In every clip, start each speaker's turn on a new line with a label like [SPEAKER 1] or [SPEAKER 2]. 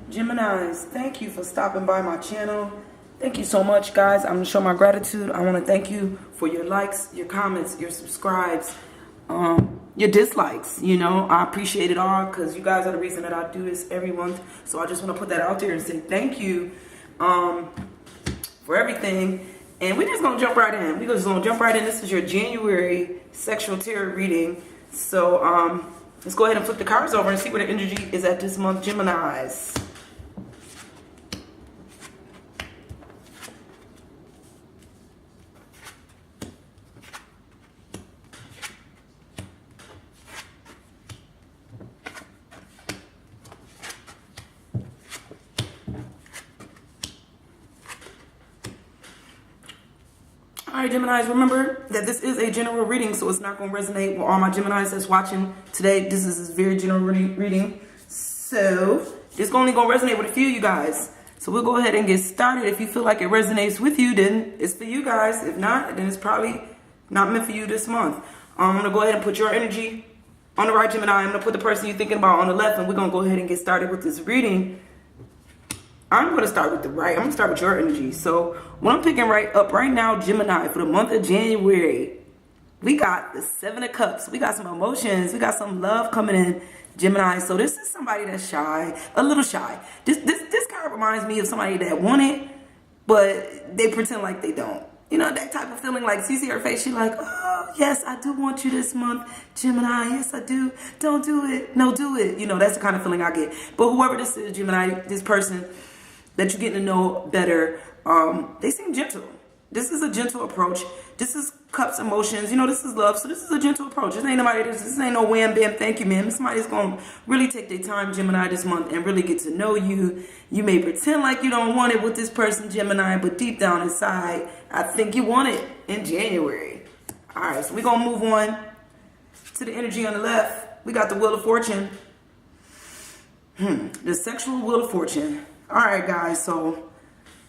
[SPEAKER 1] Geminis, thank you for stopping by my channel. Thank you so much, guys. I'm going to show my gratitude. I want to thank you for your likes, your comments, your subscribes, your dislikes. You know, I appreciate it all because you guys are the reason that I do this every month. So I just want to put that out there and say thank you for everything. And we're just going to jump right in. We're just going to jump right in. This is your January sexual tarot reading. So let's go ahead and flip the cards over and see where the energy is at this month, Geminis. All right, Geminis, remember that this is a general reading, so it's not going to resonate with all my Geminis that's watching today. This is a very general reading, so it's only going to resonate with a few of you guys. So we'll go ahead and get started. If you feel like it resonates with you, then it's for you guys. If not, then it's probably not meant for you this month. I'm going to go ahead and put your energy on the right, Gemini. I'm going to put the person you're thinking about on the left, and we're going to go ahead and get started with this reading. I'm going to start with the right. I'm going to start with your energy. So what I'm picking right now, Gemini, for the month of January, we got the Seven of Cups. We got some emotions. We got some love coming in, Gemini. So this is somebody that's shy, a little shy. This card reminds me of somebody that want it, but they pretend like they don't. You know, that type of feeling, like, you see her face, she's like, oh, yes, I do want you this month, Gemini. Yes, I do. Don't do it. No, do it. You know, that's the kind of feeling I get. But whoever this is, Gemini, this person that you're getting to know better, they seem gentle. This is a gentle approach. This is cups, emotions. You know, this is love. So this is a gentle approach. This ain't nobody. This ain't no wham, bam, thank you, man. Somebody's going to really take their time, Gemini, this month and really get to know you. You may pretend like you don't want it with this person, Gemini, but deep down inside, I think you want it in January. All right, so we're going to move on to the energy on the left. We got the Wheel of Fortune. The sexual Wheel of Fortune. All right, guys, so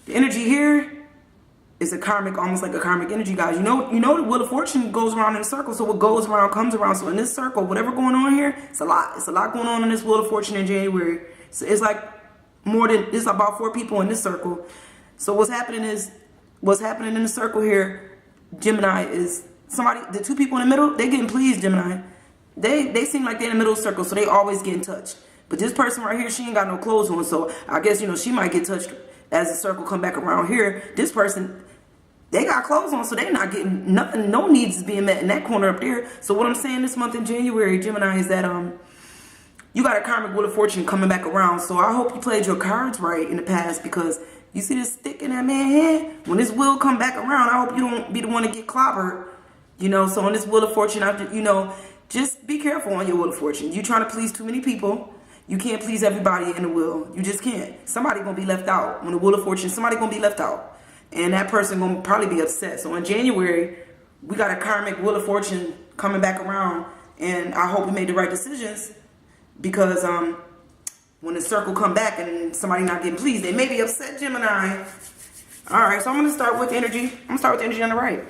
[SPEAKER 1] the energy here is a karmic, almost like a karmic energy, guys. You know the Wheel of Fortune goes around in a circle, so what goes around comes around. So in this circle, whatever going on here, it's a lot. It's a lot going on in this Wheel of Fortune in January. So it's like it's about 4 people in this circle. So what's happening in the circle here, Gemini, is the 2 people in the middle, they getting pleased, Gemini. They seem like they're in the middle circle, so they always get in touch. But this person right here, she ain't got no clothes on, so I guess, you know, she might get touched as the circle come back around here. This person, they got clothes on, so they're not getting nothing. No needs is being met in that corner up there. So what I'm saying this month in January, Gemini, is that you got a karmic Wheel of Fortune coming back around. So I hope you played your cards right in the past, because you see this stick in that man's hand? When this wheel come back around, I hope you don't be the one to get clobbered. You know, so on this Wheel of Fortune, you know, just be careful on your Wheel of Fortune. You're trying to please too many people. You can't please everybody in the wheel. You just can't. Somebody gonna be left out. When the Wheel of Fortune, somebody gonna be left out. And that person gonna probably be upset. So in January, we got a karmic Wheel of Fortune coming back around. And I hope we made the right decisions. Because when the circle come back and somebody not getting pleased, they may be upset, Gemini. Alright, so I'm gonna start with energy. I'm gonna start with energy on the right.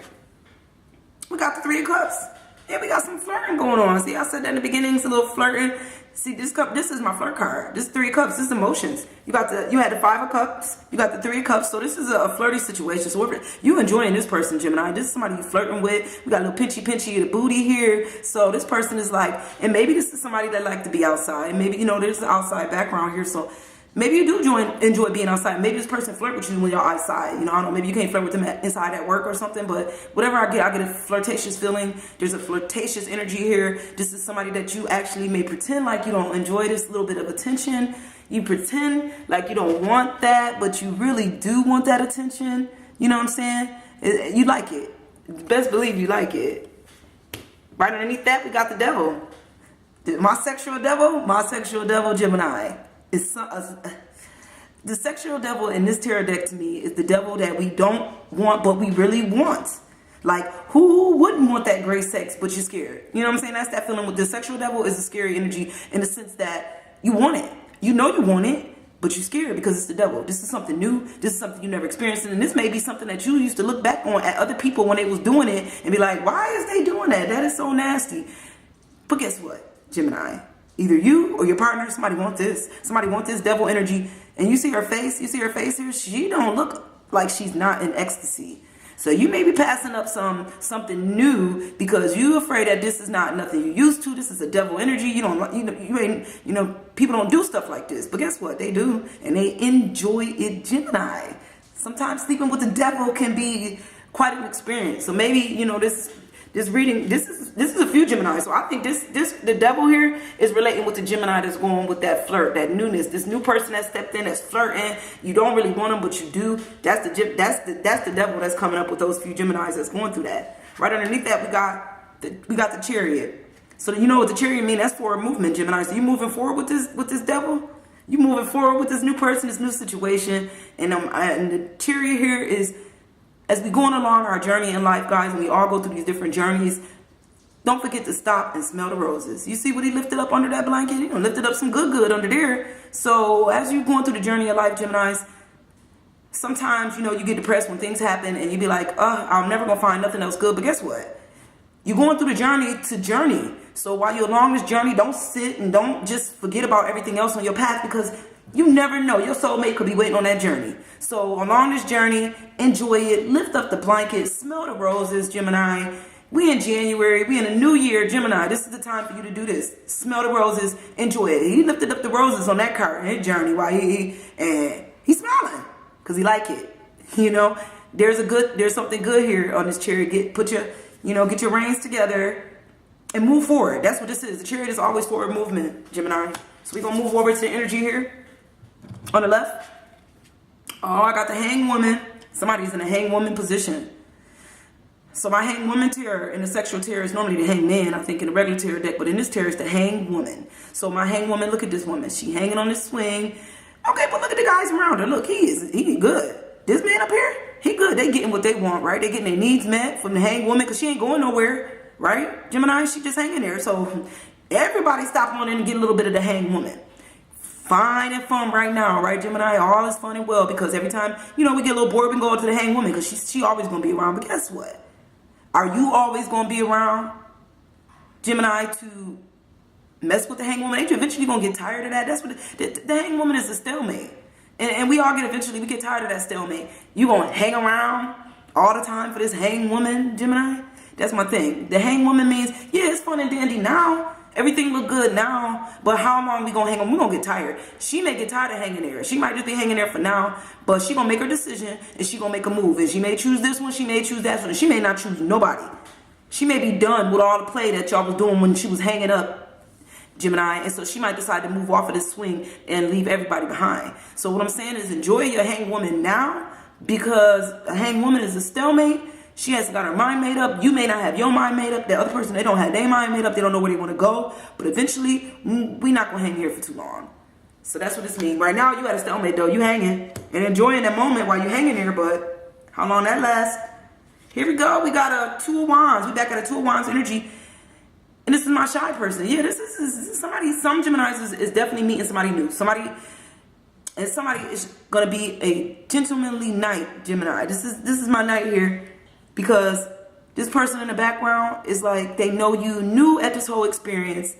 [SPEAKER 1] We got the 3 of Cups. Yeah, we got some flirting going on. See, I said that in the beginning, it's a little flirting. See, this is my flirt card. This 3 of Cups, this is emotions. You had the 5 of Cups, you got the 3 of Cups, so this is a flirty situation. So you enjoying this person, Gemini. This is somebody you flirting with. We got a little pinchy of the booty here. So this person is like, and maybe this is somebody that like to be outside. Maybe, you know, there's an outside background here, so maybe you do enjoy being outside. Maybe this person flirt with you when you're outside. You know, I don't know, maybe you can't flirt with them inside at work or something, but whatever I get a flirtatious feeling. There's a flirtatious energy here. This is somebody that you actually may pretend like you don't enjoy this little bit of attention. You pretend like you don't want that, but you really do want that attention. You know what I'm saying? You like it. Best believe you like it. Right underneath that, we got the devil. My sexual devil, Gemini. The sexual devil in this tarot deck to me is the devil that we don't want, but we really want. Like, who wouldn't want that great sex, but you're scared? You know what I'm saying? That's that feeling with the sexual devil, is a scary energy in the sense that you want it. You know you want it, but you're scared because it's the devil. This is something new. This is something you never experienced. And this may be something that you used to look back on at other people when they was doing it and be like, why is they doing that? That is so nasty. But guess what, Gemini? Either you or your partner, somebody want this. Somebody want this devil energy. And you see her face here, she don't look like she's not in ecstasy. So you may be passing up something new because you afraid that this is not nothing you used to. This is a devil energy. You don't, people don't do stuff like this. But guess what? They do, and they enjoy it, Gemini. Sometimes sleeping with the devil can be quite an experience. So maybe, this reading, this is a few Gemini. So I think the devil here is relating with the Gemini that's going with that flirt, that newness, this new person that stepped in, that's flirting. You don't really want them, but you do. That's the devil that's coming up with those few Geminis that's going through that. Right underneath that, we got the Chariot. So you know what the Chariot means? That's forward movement, Gemini. So you moving forward with this devil. You moving forward with this new person, this new situation, and the Chariot here is, as we going along our journey in life, guys, and we all go through these different journeys, don't forget to stop and smell the roses. You see what he lifted up under that blanket? He lifted up some good under there. So as you're going through the journey of life, Geminis, sometimes, you get depressed when things happen and you be like, I'm never going to find nothing else good. But guess what? You're going through the journey to journey. So while you're along this journey, don't sit and don't just forget about everything else on your path, because you never know. Your soulmate could be waiting on that journey. So along this journey, enjoy it. Lift up the blanket. Smell the roses, Gemini. We in January. We in a new year, Gemini. This is the time for you to do this. Smell the roses. Enjoy it. He lifted up the roses on that card in his journey while and he's smiling because he like it. There's something good here on this Chariot. Get your reins together and move forward. That's what this is. The Chariot is always forward movement, Gemini. So we're going to move over to the energy here. On the left, I got the Hanged Woman. Somebody's in a Hanged Woman position. So my Hanged Woman tarot in the sexual tarot is normally the Hanged Man, I think, in the regular tarot deck. But in this tarot, it's the Hanged Woman. So my Hanged Woman, look at this woman. She hanging on this swing. Okay, but look at the guys around her. Look, he good. This man up here, he good. They getting what they want, right? They getting their needs met from the Hanged Woman because she ain't going nowhere, right? Gemini, she just hanging there. So everybody stop on in and get a little bit of the Hanged Woman. Fine and fun right now, right, Gemini? All is fun and well, because every time, we get a little bored, we can go to the Hanged Woman because she always going to be around. But guess what? Are you always going to be around, Gemini, to mess with the Hanged Woman? Ain't you eventually going to get tired of that? That's what the Hanged Woman is, a stalemate. And we all we get tired of that stalemate. You going to hang around all the time for this Hanged Woman, Gemini? That's my thing. The Hanged Woman means, yeah, it's fun and dandy now. Everything look good now, but how long we gonna hang on? We gonna get tired. She may get tired of hanging there. She might just be hanging there for now, but she gonna make her decision and she gonna make a move. And she may choose this one, she may choose that one. She may not choose nobody. She may be done with all the play that y'all was doing when she was hanging up, Gemini. And so she might decide to move off of this swing and leave everybody behind. So what I'm saying is enjoy your Hanged Woman now, because a Hanged Woman is a stalemate. She hasn't got her mind made up. You may not have your mind made up. The other person, they don't have their mind made up. They don't know where they want to go. But eventually, we're not going to hang here for too long. So that's what this means. Right now, you at a stalemate, though. You hanging and enjoying that moment while you're hanging there. But how long that lasts? Here we go. We got a Two of Wands. We back at a Two of Wands energy. And this is my shy person. Yeah, this is somebody. Some Geminis is definitely meeting somebody new. Somebody is going to be a gentlemanly knight, Gemini. This is my knight here. Because this person in the background is like, they know you new at this whole experience.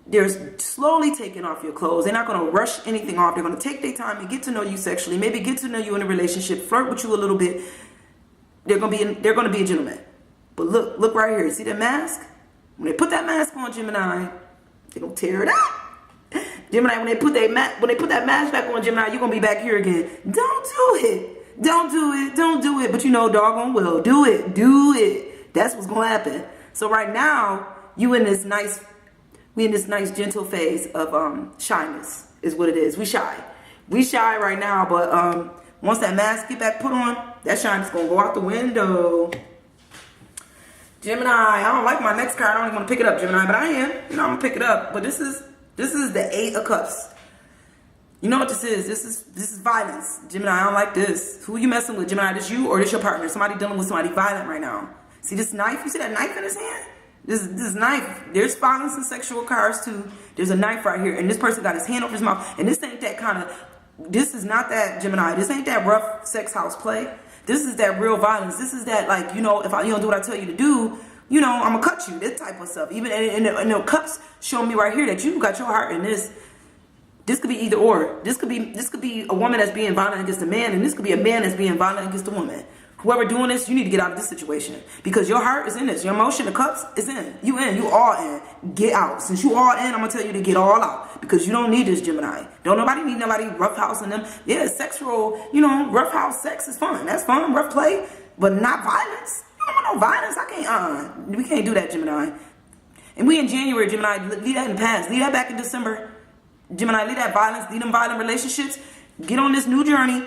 [SPEAKER 1] They're slowly taking off your clothes. They're not going to rush anything off. They're going to take their time and get to know you sexually. Maybe get to know you in a relationship. Flirt with you a little bit. They're going to be a gentleman. But look right here. See that mask? When they put that mask on, Gemini, they're going to tear it out. Gemini, when they put that mask back on, Gemini, you're going to be back here again. Don't do it. Don't do it. But doggone well. Do it. That's what's going to happen. So right now, we in this nice gentle phase of shyness is what it is. We shy right now, but once that mask get back put on, that shyness going to go out the window. Gemini, I don't like my next card. I don't even want to pick it up, Gemini, but I am. I'm going to pick it up. But this is the Eight of Cups. You know what this is? This is violence. Gemini, I don't like this. Who you messing with, Gemini? This you or this your partner? Somebody dealing with somebody violent right now. See this knife? You see that knife in his hand? This knife. There's violence and sexual cards too. There's a knife right here. And this person got his hand over his mouth. And this ain't that kind of, this is not that, Gemini. This ain't that rough sex house play. This is that real violence. This is that, like, if you don't do what I tell you to do, you know, I'm gonna cut you, this type of stuff. Even and the cups show me right here that you got your heart in this. This could be either or. This could be a woman that's being violent against a man, and this could be a man that's being violent against a woman. Whoever doing this, you need to get out of this situation, because your heart is in this. Your emotion, the cups is in. You in. You all in. Get out. Since you all in, I'm gonna tell you to get all out, because you don't need this, Gemini. Don't nobody need nobody roughhousing them. Yeah, sexual, you know, roughhouse sex is fun. That's fun, rough play, but not violence. You don't want no violence. I can't. We can't do that, Gemini. And we in January, Gemini. Leave that in the past. Leave that back in December. Gemini, leave that violence. Leave them violent relationships. Get on this new journey.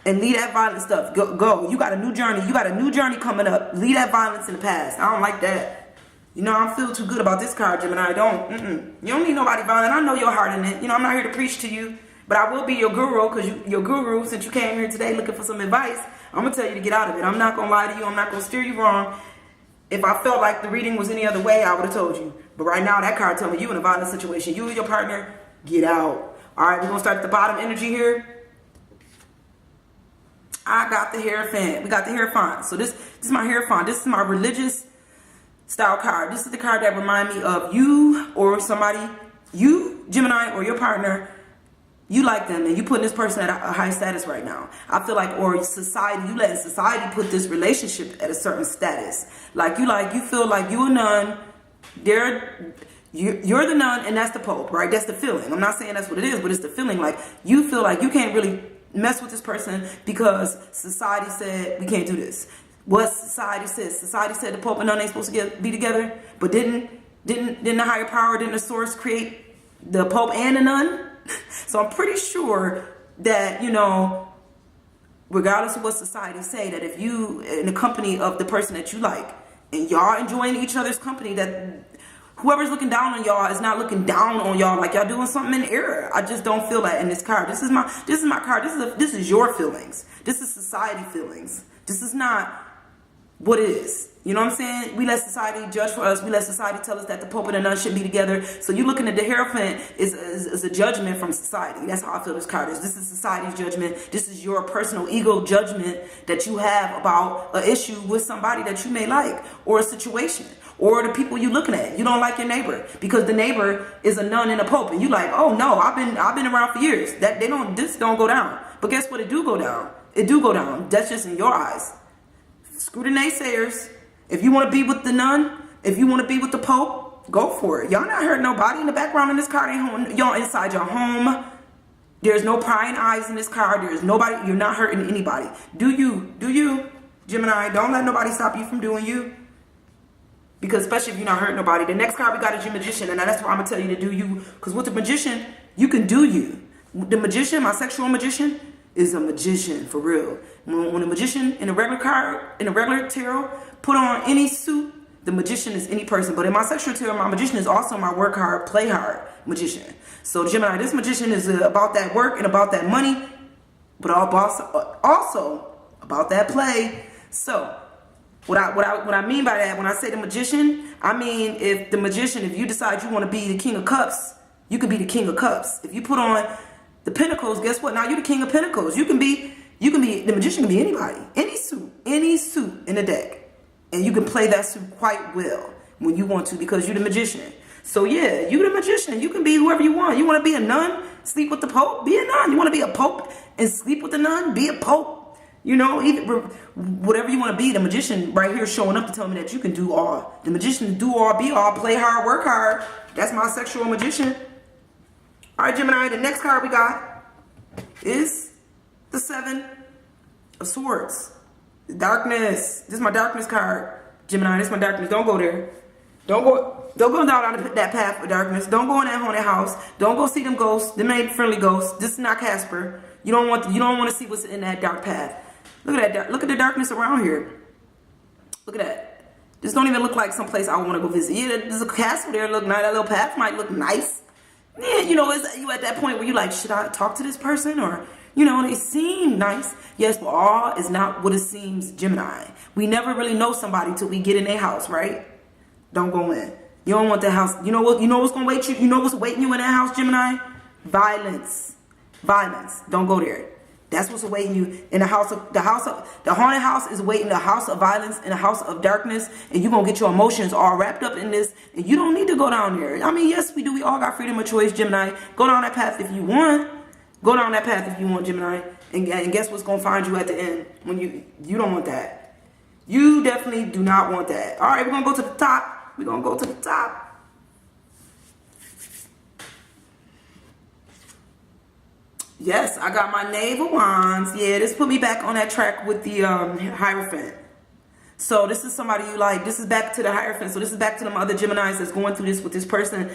[SPEAKER 1] And leave that violent stuff. Go. You got a new journey. You got a new journey coming up. Leave that violence in the past. I don't like that. You know, I don't feel too good about this card, Gemini. I don't. You don't need nobody violent. I know your heart in it. You know, I'm not here to preach to you. But I will be your guru, because your guru, since you came here today looking for some advice, I'm going to tell you to get out of it. I'm not going to lie to you. I'm not going to steer you wrong. If I felt like the reading was any other way, I would have told you. But right now, that card tells me you in a violent situation. You and your partner, get out. All right, we're going to start at the bottom energy here. I got the Hierophant. We got the Hierophant. So this is my Hierophant. This is my religious style card. This is the card that reminds me of you or somebody, you, Gemini, or your partner. You like them, and you putting this person at a high status right now. I feel like, or society, you letting society put this relationship at a certain status. Like you feel like you a nun, you're the nun, and that's the Pope, right? That's the feeling. I'm not saying that's what it is, but it's the feeling. Like you feel like you can't really mess with this person because society said we can't do this. What society says? Society said the Pope and nun ain't supposed to be together, but didn't the higher power, didn't the source create the Pope and the nun? So I'm pretty sure that, you know, regardless of what society say, that if you in the company of the person that you like and y'all enjoying each other's company, that whoever's looking down on y'all is not looking down on y'all like y'all doing something in error. I just don't feel that in this card. This is my card. This is your feelings. This is society feelings. This is not what is. You know what I'm saying? We let society judge for us. We let society tell us that the Pope and the nun should be together. So you looking at the Hierophant is a judgment from society. That's how I feel this card is. This is society's judgment. This is your personal ego judgment that you have about an issue with somebody that you may like, or a situation, or the people you looking at. You don't like your neighbor because the neighbor is a nun and a Pope, and you like, oh no, I've been around for years. This don't go down. But guess what? It do go down. It do go down. That's just in your eyes. Screw the naysayers. If you want to be with the nun, if you want to be with the Pope, go for it. Y'all not hurting nobody. In the background in this card ain't home. Y'all inside your home. There's no prying eyes in this card. There's nobody. You're not hurting anybody. Do you, Gemini? Don't let nobody stop you from doing you. Because especially if you're not hurting nobody. The next card we got is your Magician, and that's why I'm going to tell you to do you. Because with the Magician, you can do you. The Magician, my sexual magician, is a magician for real. When a magician in a regular card, in a regular tarot, put on any suit, the magician is any person. But in my sexual tarot, my magician is also my work hard, play hard magician. So Gemini, this magician is about that work and about that money, but also about that play. So what I mean by that, when I say the magician, I mean if you decide you want to be the King of Cups, you can be the King of Cups. If you put on the Pentacles, guess what? Now you're the King of Pentacles. You can be the magician can be anybody, any suit in the deck. And you can play that suit quite well when you want to, because you're the magician. So yeah, you're the magician. You can be whoever you want. You want to be a nun, sleep with the Pope, be a nun. You want to be a Pope and sleep with the nun, be a Pope. You know, either whatever you want to be. The magician right here showing up to tell me that you can do all. The magician do all, be all, play hard, work hard. That's my sexual magician. All right, Gemini, the next card we got is the Seven of Swords. Darkness. This is my darkness card. Gemini, this is my darkness. Don't go there. Don't go down that path of darkness. Don't go in that haunted house. Don't go see them ghosts. Them ain't friendly ghosts. This is not Casper. You don't want to see what's in that dark path. Look at that. Look at the darkness around here. Look at that. This don't even look like someplace I want to go visit. Yeah, there's a castle there. Look nice. That little path might look nice. Yeah, you know, you at that point where you like, should I talk to this person? Or, you know, they seem nice. Yes, but all is not what it seems, Gemini. We never really know somebody till we get in their house, right? Don't go in. You don't want that house. You know what's gonna wait you? You know what's waiting you in that house, Gemini? Violence. Violence. Don't go there. That's what's awaiting you in the haunted house is waiting, the house of violence and the house of darkness, and you're gonna get your emotions all wrapped up in this, and you don't need to go down there. I mean, yes, we do. We all got freedom of choice, Gemini. Go down that path if you want. Go down that path if you want, Gemini. And guess what's gonna find you at the end when you don't want that. You definitely do not want that. All right, we're gonna go to the top. We're gonna go to the top. Yes, I got my Knave of Wands. Yeah, this put me back on that track with the Hierophant. So this is somebody you like. This is back to the Hierophant. So this is back to them other Geminis that's going through this with this person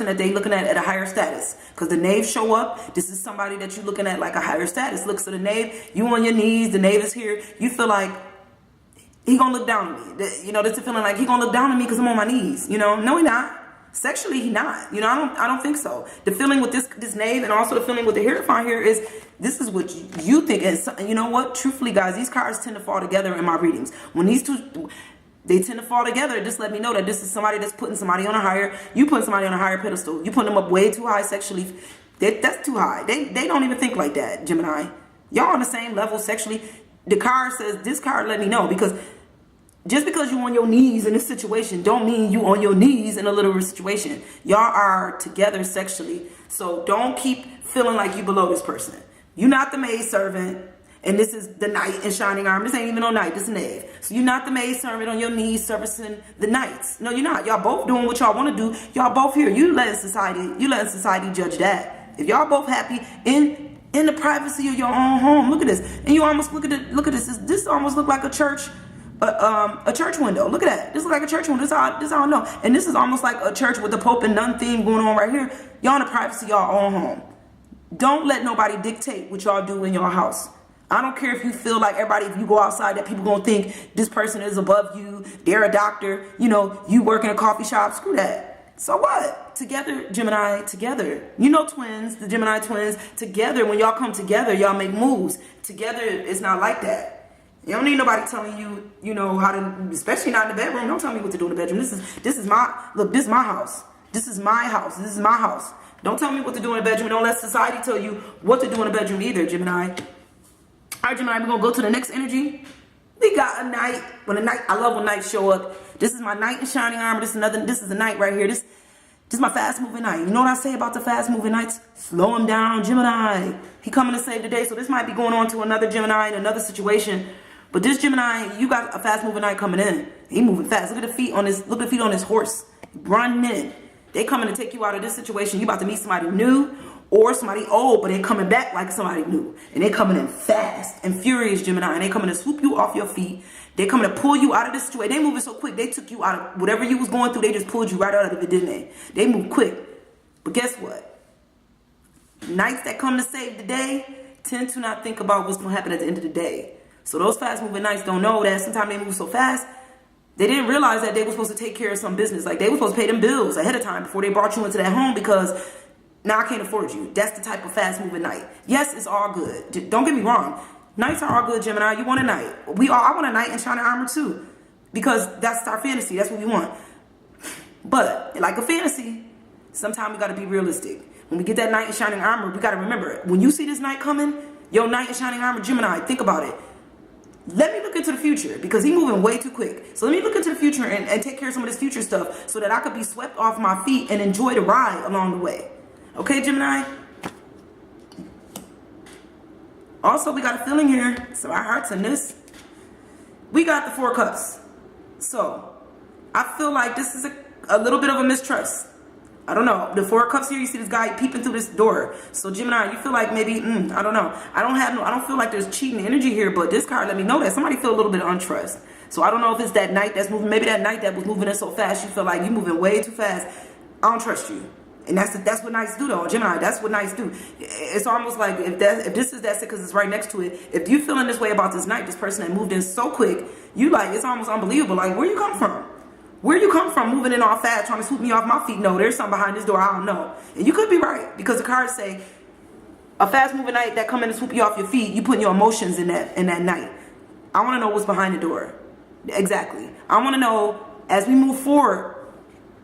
[SPEAKER 1] that they looking at a higher status. Because the Knave show up. This is somebody that you're looking at like a higher status. Look, so the Knave, you on your knees. The Knave is here. You feel like he gonna look down on me. You know, this is feeling like he gonna look down on me because I'm on my knees. You know, no, he not. Sexually, he not. You know, I don't think so. The feeling with this Knave and also the feeling with the Hierophant here is this is what you think. And you know what? Truthfully, guys, these cards tend to fall together in my readings. When these two, they tend to fall together. Just let me know that this is somebody that's putting somebody on a higher. You putting somebody on a higher pedestal. You putting them up way too high sexually. That's too high. They don't even think like that, Gemini. Y'all on the same level sexually. The card says this card let me know because. Just because you on your knees in this situation don't mean you on your knees in a literal situation. Y'all are together sexually. So don't keep feeling like you below this person. You're not the maid servant. And this is the knight in shining armor. This ain't even no knight. This is Knave. So you're not the maid servant on your knees servicing the knights. No, you're not. Y'all both doing what y'all want to do. Y'all both here. You letting society judge that. If y'all both happy in the privacy of your own home. Look at this. And you almost look at this. This almost look like a church. A church window. Look at that. This is like a church window. This is how I know. And this is almost like a church with the Pope and nun theme going on right here. Y'all in the privacy of y'all own home. Don't let nobody dictate what y'all do in your house. I don't care if you feel like everybody, if you go outside, that people gonna think this person is above you. They're a doctor. You know, you work in a coffee shop. Screw that. So what? Together, Gemini, together. You know twins, the Gemini twins. Together, when y'all come together, y'all make moves. Together, it's not like that. You don't need nobody telling you, you know, how to, especially not in the bedroom. Don't tell me what to do in the bedroom. This is my house. This is my house. This is my house. Don't tell me what to do in the bedroom. Don't let society tell you what to do in the bedroom either, Gemini. All right, Gemini, we're going to go to the next energy. We got a knight. I love when knights show up. This is my knight in shining armor. This is a knight right here. This is my fast moving knight. You know what I say about the fast moving knights? Slow him down, Gemini. He coming to save the day. So this might be going on to another Gemini in another situation. But this Gemini, you got a fast moving knight coming in. He moving fast. Look at the feet on this. Look at the feet on this horse. Running in. They coming to take you out of this situation. You about to meet somebody new or somebody old, but they coming back like somebody new. And they coming in fast and furious, Gemini. And they coming to swoop you off your feet. They coming to pull you out of this situation. They moving so quick. They took you out of whatever you was going through. They just pulled you right out of it, didn't they? They move quick. But guess what? Knights that come to save the day tend to not think about what's going to happen at the end of the day. So those fast moving knights don't know that sometimes they move so fast, they didn't realize that they were supposed to take care of some business. Like they were supposed to pay them bills ahead of time before they brought you into that home because now I can't afford you. That's the type of fast moving knight. Yes, it's all good. Don't get me wrong. Knights are all good, Gemini. You want a knight. I want a knight in shining armor too because that's our fantasy. That's what we want. But like a fantasy, sometimes we got to be realistic. When we get that knight in shining armor, we got to remember, when you see this knight coming, your knight in shining armor, Gemini, think about it. Let me look into the future because he's moving way too quick. So let me look into the future and take care of some of this future stuff so that I could be swept off my feet and enjoy the ride along the way. Okay, Gemini? Also, we got a feeling here. So our hearts in this. We got the Four Cups. So I feel like this is a little bit of a mistrust. I don't know. The Four Cups here, you see this guy peeping through this door. So Gemini, you feel like maybe, I don't know. I don't feel like there's cheating energy here, but this card let me know that somebody feel a little bit of untrust. So I don't know if it's that knight that's moving, maybe that knight that was moving in so fast, you feel like you're moving way too fast. I don't trust you. And that's what knights do though, Gemini, that's what knights do. It's almost like if this is that because it's right next to it, if you feeling this way about this knight, this person that moved in so quick, you like, it's almost unbelievable. Like, where you come from? Where you come from moving in all fast, trying to swoop me off my feet? No, there's something behind this door. I don't know. And you could be right because the cards say a fast moving knight that come in and swoop you off your feet, you putting your emotions in that night. I want to know what's behind the door. Exactly. I want to know as we move forward,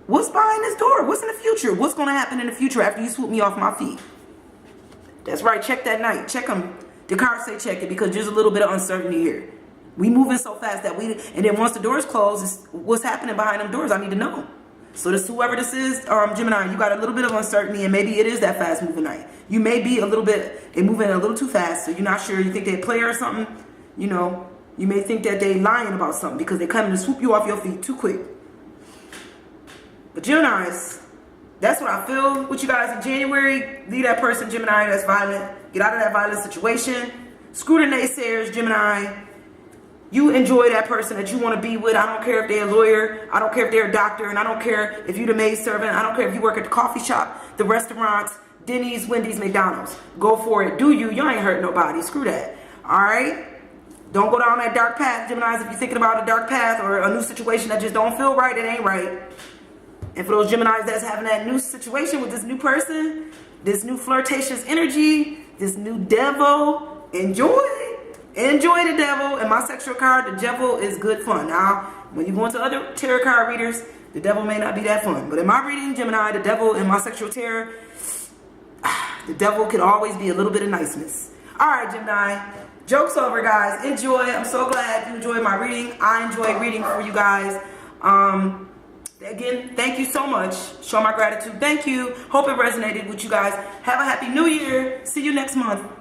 [SPEAKER 1] what's behind this door? What's in the future? What's going to happen in the future after you swoop me off my feet? That's right. Check that knight. Check him. The cards say check it because there's a little bit of uncertainty here. We moving so fast that and then once the doors close, what's happening behind them doors, I need to know. So this, whoever this is, Gemini, you got a little bit of uncertainty, and maybe it is that fast moving night. You may be a little bit, they moving a little too fast, so you're not sure. You think they play or something, you know. You may think that they lying about something because they coming to swoop you off your feet too quick. But Geminis, that's what I feel with you guys in January. Leave that person, Gemini, that's violent. Get out of that violent situation. Screw the naysayers, Gemini. You enjoy that person that you want to be with. I don't care if they're a lawyer. I don't care if they're a doctor. And I don't care if you're the maid servant. I don't care if you work at the coffee shop, the restaurants, Denny's, Wendy's, McDonald's. Go for it. Do you. You ain't hurt nobody. Screw that. All right? Don't go down that dark path, Geminis. If you're thinking about a dark path or a new situation that just don't feel right, it ain't right. And for those Geminis that's having that new situation with this new person, this new flirtatious energy, this new devil, enjoy. Enjoy the devil. And my sexual card, the devil is good fun. Now, when you go into other tarot card readers, the devil may not be that fun. But in my reading, Gemini, the devil in my sexual tarot, the devil can always be a little bit of niceness. All right, Gemini. Joke's over, guys. Enjoy. I'm so glad you enjoyed my reading. I enjoyed reading for you guys. Again, thank you so much. Show my gratitude. Thank you. Hope it resonated with you guys. Have a happy new year. See you next month.